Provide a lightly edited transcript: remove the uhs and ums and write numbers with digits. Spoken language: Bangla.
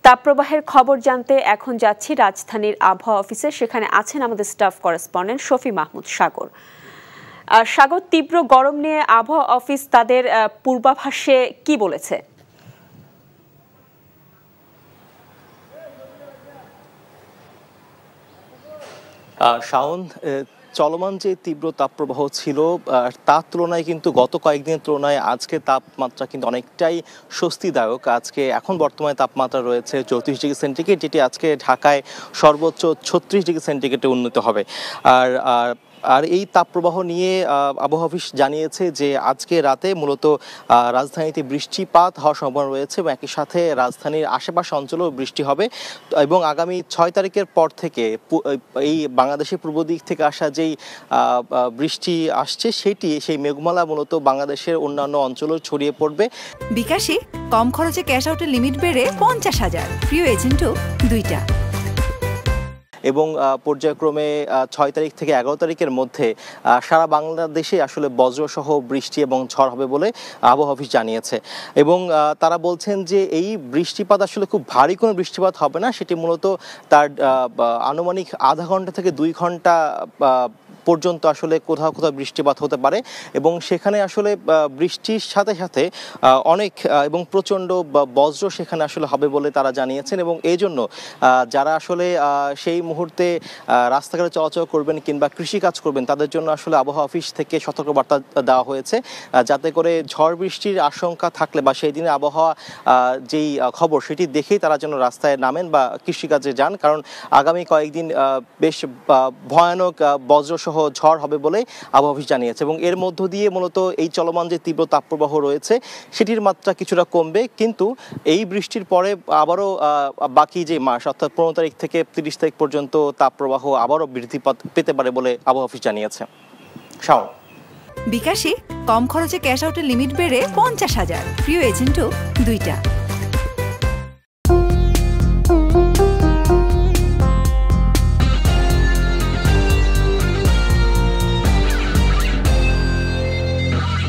তাপপ্রবাহের খবর জানতে এখন যাচ্ছি রাজধানীর আবহাওয়া অফিসে। সেখানে আছেন আমাদের স্টাফ করেসপন্ডেন্ট শফি মাহমুদ সাগর। সাগর, তীব্র গরম নিয়ে আবহাওয়া অফিস তাদের পূর্বাভাসে কি বলেছে? শাওন, চলমান যে তীব্র তাপপ্রবাহ ছিল তার তুলনায় কিন্তু গত কয়েকদিনের তুলনায় আজকে তাপমাত্রা কিন্তু অনেকটাই স্বস্তিদায়ক। আজকে এখন বর্তমানে তাপমাত্রা রয়েছে 34 ডিগ্রি সেন্টিগ্রেড, যেটি আজকে ঢাকায় সর্বোচ্চ 36 ডিগ্রি সেন্টিগ্রেডে উন্নীত হবে। আর এই তাপপ্রবাহ নিয়ে আবহাওয়া অফিস জানিয়েছে যে আজকে রাতে মূলত রাজধানীতে বৃষ্টিপাত হওয়ার সম্ভাবনা রয়েছে এবং একই সাথে রাজধানীর আশেপাশে অঞ্চলেও বৃষ্টি হবে এবং আগামী 6 তারিখের পর থেকে এই বাংলাদেশের পূর্ব দিক থেকে আসা যেই বৃষ্টি আসছে সেই মেঘমালা মূলত বাংলাদেশের অন্যান্য অঞ্চলেও ছড়িয়ে পড়বে। বিকাশে কম খরচে ক্যাশ আউটের লিমিট বেড়ে 50,000, প্রিয় এজেন্টও 2টা। এবং পর্যায়ক্রমে 6 তারিখ থেকে 11 তারিখের মধ্যে সারা বাংলাদেশে আসলে বজ্রসহ বৃষ্টি এবং ঝড় হবে বলে আবহাওয়া অফিস জানিয়েছে। এবং তারা বলছেন যে এই বৃষ্টিপাত আসলে খুব ভারী কোনো বৃষ্টিপাত হবে না, সেটি মূলত তার আনুমানিক আধা ঘন্টা থেকে 2 ঘন্টা পর্যন্ত আসলে কোথাও কোথাও বৃষ্টিপাত হতে পারে এবং সেখানে আসলে বৃষ্টির সাথে সাথে অনেক এবং প্রচণ্ড বজ্র সেখানে আসলে হবে বলে তারা জানিয়েছেন। এবং এই জন্য যারা আসলে সেই মুহূর্তে রাস্তাঘাটে চলাচল করবেন কিংবা কৃষিকাজ করবেন তাদের জন্য আসলে আবহাওয়া অফিস থেকে সতর্কবার্তা দেওয়া হয়েছে, যাতে করে ঝড় বৃষ্টির আশঙ্কা থাকলে বা সেই দিনে আবহাওয়া যেই খবর সেটি দেখেই তারা যেন রাস্তায় নামেন বা কৃষিকাজে যান, কারণ আগামী কয়েকদিন বেশ ভয়ানক বজ্রসহ ঝড় হবে বলে আবহাওয়া অফিস জানিয়েছে। এবং এর মধ্য দিয়ে মূলত এই চলমান যে তীব্র তাপপ্রবাহ রয়েছে সেটির মাত্রা কিছুটা কমবে, কিন্তু এই বৃষ্টির পরে আবারও বাকি যে মাস অর্থাৎ 15 তারিখ থেকে 30 তারিখ পর্যন্ত তাপপ্রবাহ আবারও বৃদ্ধি পেতে পারে বলে আবহাওয়া অফিস জানিয়েছে। শাওন, বিকাশে কম খরচে ক্যাশ আউটের লিমিট বেড়ে 50,000, প্রিয় এজেন্টও 2টা।